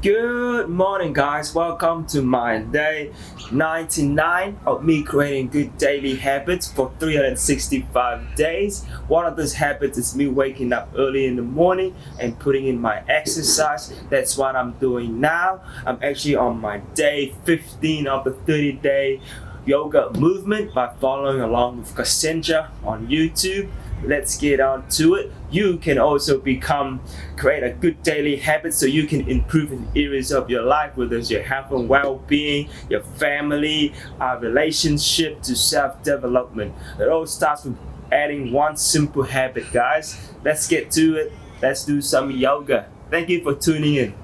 Good morning, guys. Welcome to my day 99 of me creating good daily habits for 365 days. One of those habits is me waking up early in the morning and putting in my exercise. That's what I'm doing now. I'm actually on my day 15 of the 30-day yoga movement by following along with Kassandra on YouTube. Let's get on to it. You can also create a good daily habit so you can improve in areas of your life, whether it's your health and well-being, your family, relationship to self-development. It all starts with adding one simple habit, guys. Let's get to it. Let's do some yoga. Thank you for tuning in.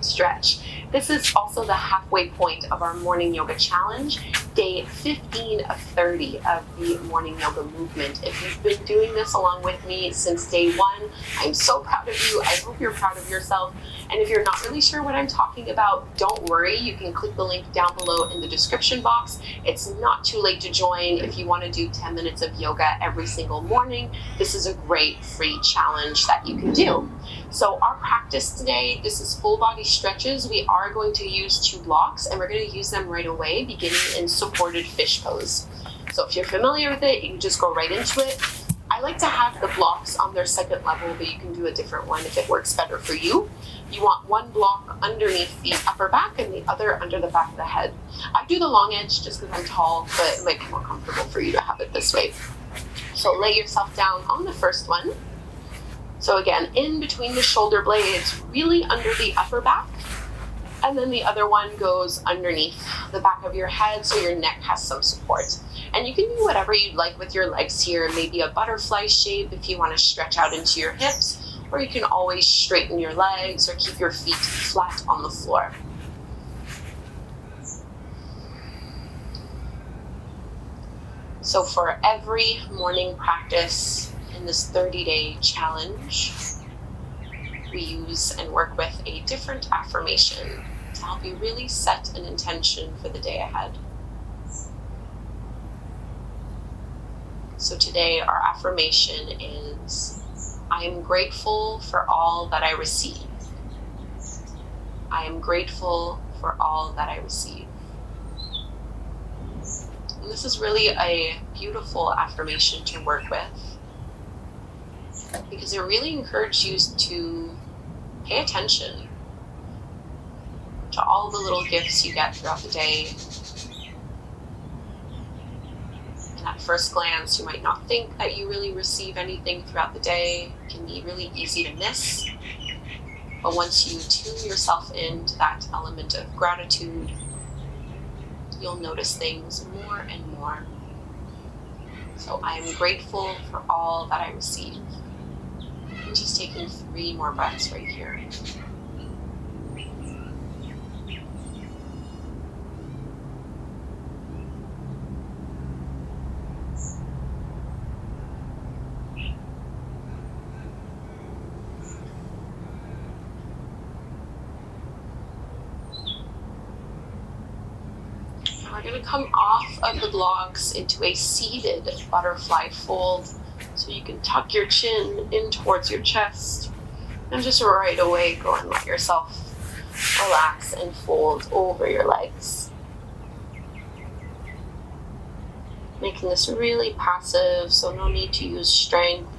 Stretch. This is also the halfway point of our morning yoga challenge, day 15 of 30 of the morning yoga movement. If you've been doing this along with me since day one, I'm so proud of you. I hope you're proud of yourself. And if you're not really sure what I'm talking about, don't worry. You can click the link down below in the description box. It's not too late to join if you want to do 10 minutes of yoga every single morning. This is a great free challenge that you can do. So our practice today, this is full body stretches. We are going to use 2 blocks and we're going to use them right away, beginning in supported fish pose. So if you're familiar with it, you can just go right into it. I like to have the blocks on their second level, but you can do a different one if it works better for you. You want one block underneath the upper back and the other under the back of the head. I do the long edge just because I'm tall, but it might be more comfortable for you to have it this way. So lay yourself down on the first one. So again, in between the shoulder blades, really under the upper back. And then the other one goes underneath the back of your head so your neck has some support. And you can do whatever you'd like with your legs here, maybe a butterfly shape if you want to stretch out into your hips, or you can always straighten your legs or keep your feet flat on the floor. So for every morning practice in this 30-day challenge, we use and work with a different affirmation to help you really set an intention for the day ahead. So today our affirmation is, I am grateful for all that I receive. I am grateful for all that I receive. And this is really a beautiful affirmation to work with, because it really encourages you to pay attention to all the little gifts you get throughout the day. And at first glance, you might not think that you really receive anything throughout the day. It can be really easy to miss. But once you tune yourself into that element of gratitude, you'll notice things more and more. So I am grateful for all that I receive. I'm just taking 3 more breaths right here. We're going to come off of the blocks into a seated butterfly fold. So you can tuck your chin in towards your chest and just right away go and let yourself relax and fold over your legs. Making this really passive, so no need to use strength.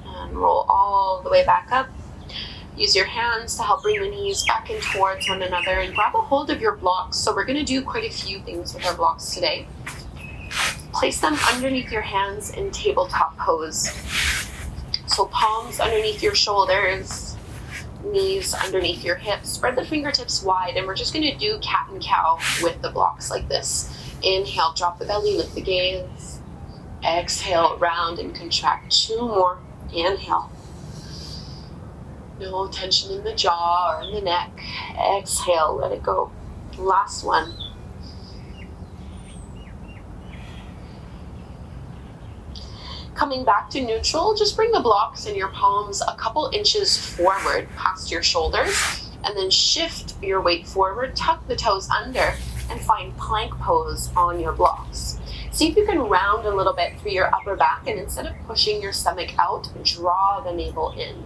And roll all the way back up. Use your hands to help bring the knees back in towards one another and grab a hold of your blocks. So we're going to do quite a few things with our blocks today. Place them underneath your hands in tabletop pose. So palms underneath your shoulders, knees underneath your hips. Spread the fingertips wide, and we're just going to do cat and cow with the blocks like this. Inhale, drop the belly, lift the gaze. Exhale, round and contract. 2 more. Inhale. No tension in the jaw or in the neck. Exhale, let it go. Last one. Coming back to neutral, just bring the blocks and your palms a couple inches forward past your shoulders, and then shift your weight forward, tuck the toes under, and find plank pose on your blocks. See if you can round a little bit through your upper back, and instead of pushing your stomach out, draw the navel in.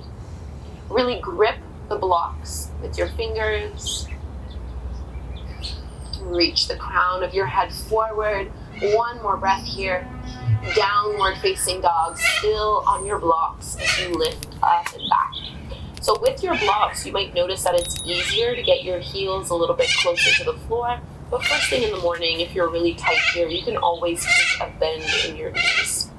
Really grip the blocks with your fingers. Reach the crown of your head forward. One more breath here. Downward facing dog, still on your blocks as you lift up and back. So with your blocks, you might notice that it's easier to get your heels a little bit closer to the floor. But first thing in the morning, if you're really tight here, you can always keep a bend in your knees.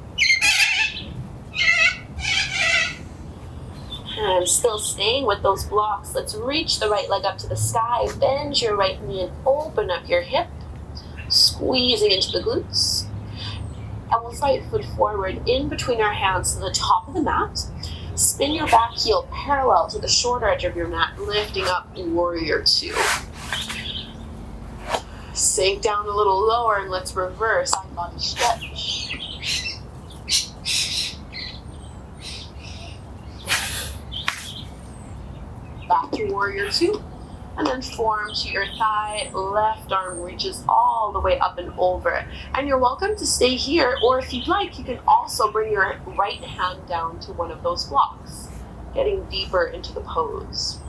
And still staying with those blocks, let's reach the right leg up to the sky, bend your right knee and open up your hip, squeezing into the glutes. And we'll right foot forward in between our hands to the top of the mat. Spin your back heel parallel to the shorter edge of your mat, lifting up warrior two. Sink down a little lower and let's reverse side body stretch. Back to warrior two, and then form to your thigh. Left arm reaches all the way up and over. And you're welcome to stay here, or if you'd like, you can also bring your right hand down to one of those blocks, getting deeper into the pose.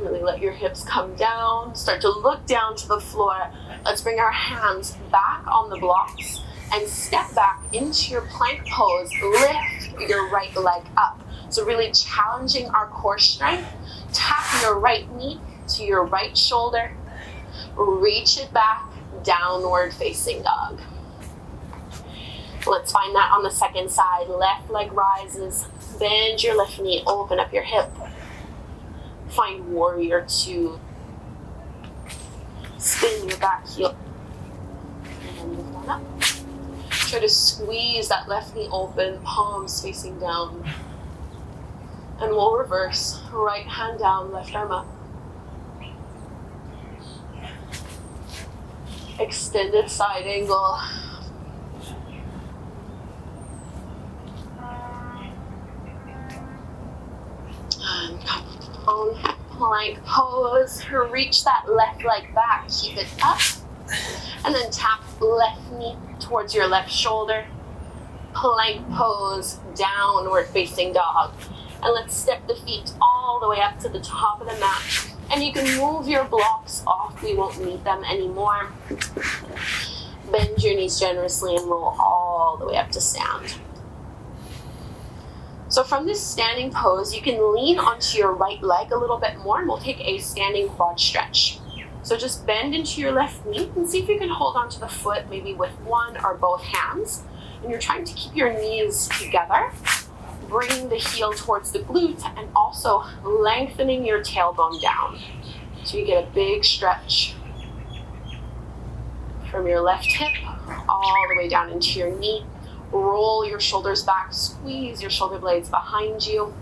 Really let your hips come down. Start to look down to the floor. Let's bring our hands back on the blocks and step back into your plank pose. Lift your right leg up. So really challenging our core strength. Tap your right knee to your right shoulder. Reach it back, downward facing dog. Let's find that on the second side. Left leg rises. Bend your left knee, open up your hip. Find warrior two. Spin your back heel. And lift on up. Try to squeeze that left knee open, palms facing down. And we'll reverse. Right hand down, left arm up. Extended side angle. And come on, plank pose. Reach that left leg back, keep it up. And then tap left knee towards your left shoulder. Plank pose, downward facing dog. And let's step the feet all the way up to the top of the mat. And you can move your blocks off. We won't need them anymore. Bend your knees generously and roll all the way up to stand. So from this standing pose, you can lean onto your right leg a little bit more, and we'll take a standing quad stretch. So just bend into your left knee and see if you can hold onto the foot, maybe with one or both hands. And you're trying to keep your knees together. Bringing the heel towards the glute and also lengthening your tailbone down. So you get a big stretch from your left hip all the way down into your knee. Roll your shoulders back, squeeze your shoulder blades behind you.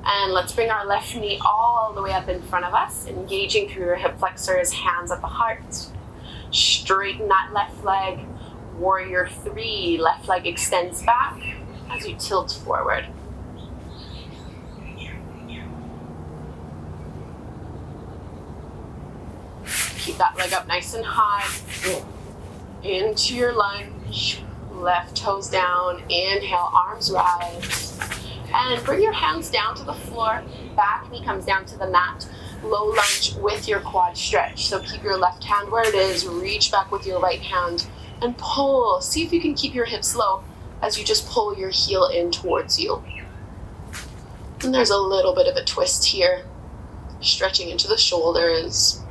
And let's bring our left knee all the way up in front of us, engaging through your hip flexors, hands at the heart. Straighten that left leg. Warrior three, left leg extends back as you tilt forward. Keep that leg up nice and high. Into your lunge, left toes down, inhale, arms rise. And bring your hands down to the floor, back knee comes down to the mat. Low lunge with your quad stretch. So keep your left hand where it is, reach back with your right hand. And pull. See if you can keep your hips low as you just pull your heel in towards you. And there's a little bit of a twist here. Stretching into the shoulders.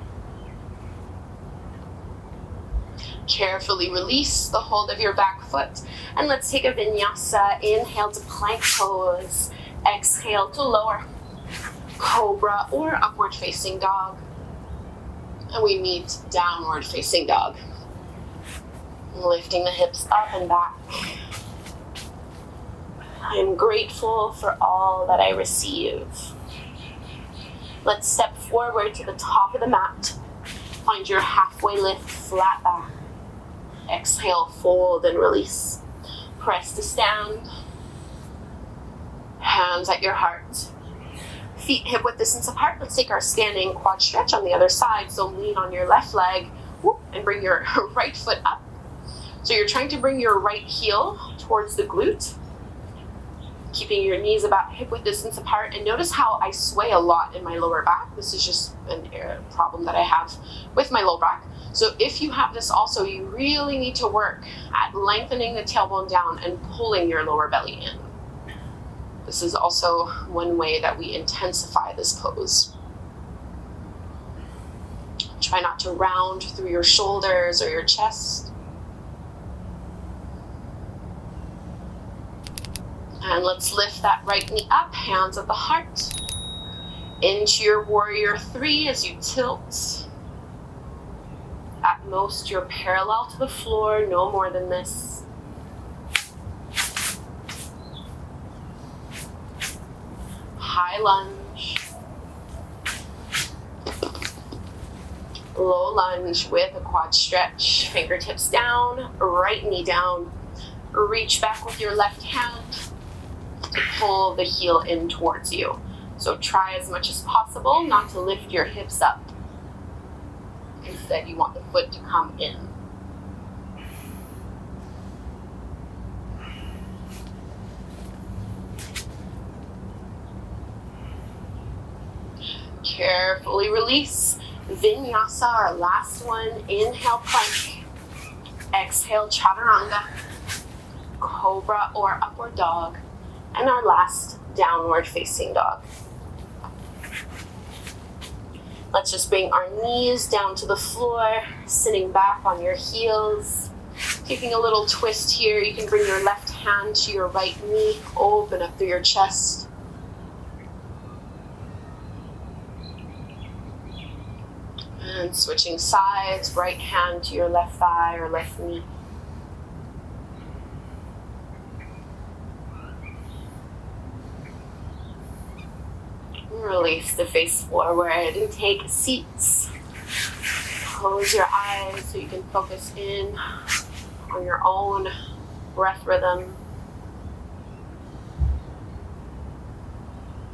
Carefully release the hold of your back foot. And let's take a vinyasa. Inhale to plank pose. Exhale to lower. Cobra or upward facing dog. And we meet downward facing dog. Lifting the hips up and back. I am grateful for all that I receive. Let's step forward to the top of the mat. Find your halfway lift, flat back. Exhale, fold and release. Press to stand. Hands at your heart. Feet hip width distance apart. Let's take our standing quad stretch on the other side. So lean on your left leg and bring your right foot up. So you're trying to bring your right heel towards the glute, keeping your knees about hip width distance apart. And notice how I sway a lot in my lower back. This is just a problem that I have with my lower back. So if you have this also, you really need to work at lengthening the tailbone down and pulling your lower belly in. This is also one way that we intensify this pose. Try not to round through your shoulders or your chest. And let's lift that right knee up, hands at the heart. Into your warrior three as you tilt. At most, you're parallel to the floor, no more than this. High lunge. Low lunge with a quad stretch. Fingertips down, right knee down. Reach back with your left hand to pull the heel in towards you. So try as much as possible not to lift your hips up. Instead, you want the foot to come in. Carefully release. Vinyasa, our last one. Inhale, plank. Exhale, chaturanga. Cobra or upward dog. And our last downward facing dog. Let's just bring our knees down to the floor, sitting back on your heels. Taking a little twist here, you can bring your left hand to your right knee, open up through your chest. And switching sides, right hand to your left thigh or left knee. Release the face forward and take seats. Close your eyes so you can focus in on your own breath rhythm.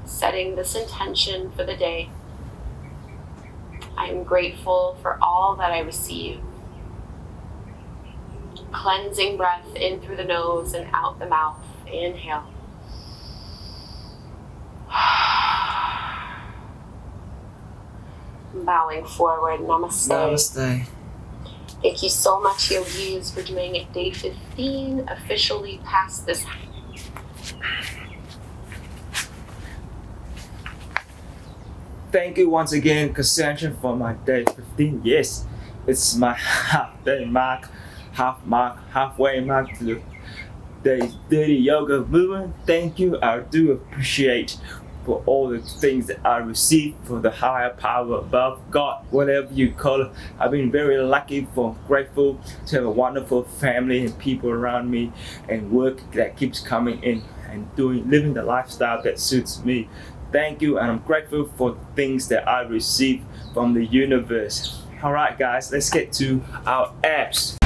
Setting this intention for the day. I am grateful for all that I receive. Cleansing breath in through the nose and out the mouth. Inhale. Bowing forward, namaste. Namaste. Thank you so much, yogis, for doing it. Day 15, officially past this. Thank you once again, Kassandra, for my day 15. Yes, it's my halfway mark to the day 30 yoga movement. Thank you. I do appreciate for all the things that I received from the higher power above, God, whatever you call it. I've been very lucky, grateful to have a wonderful family and people around me and work that keeps coming in and living the lifestyle that suits me. Thank you, and I'm grateful for things that I receive from the universe. All right, guys, let's get to our apps.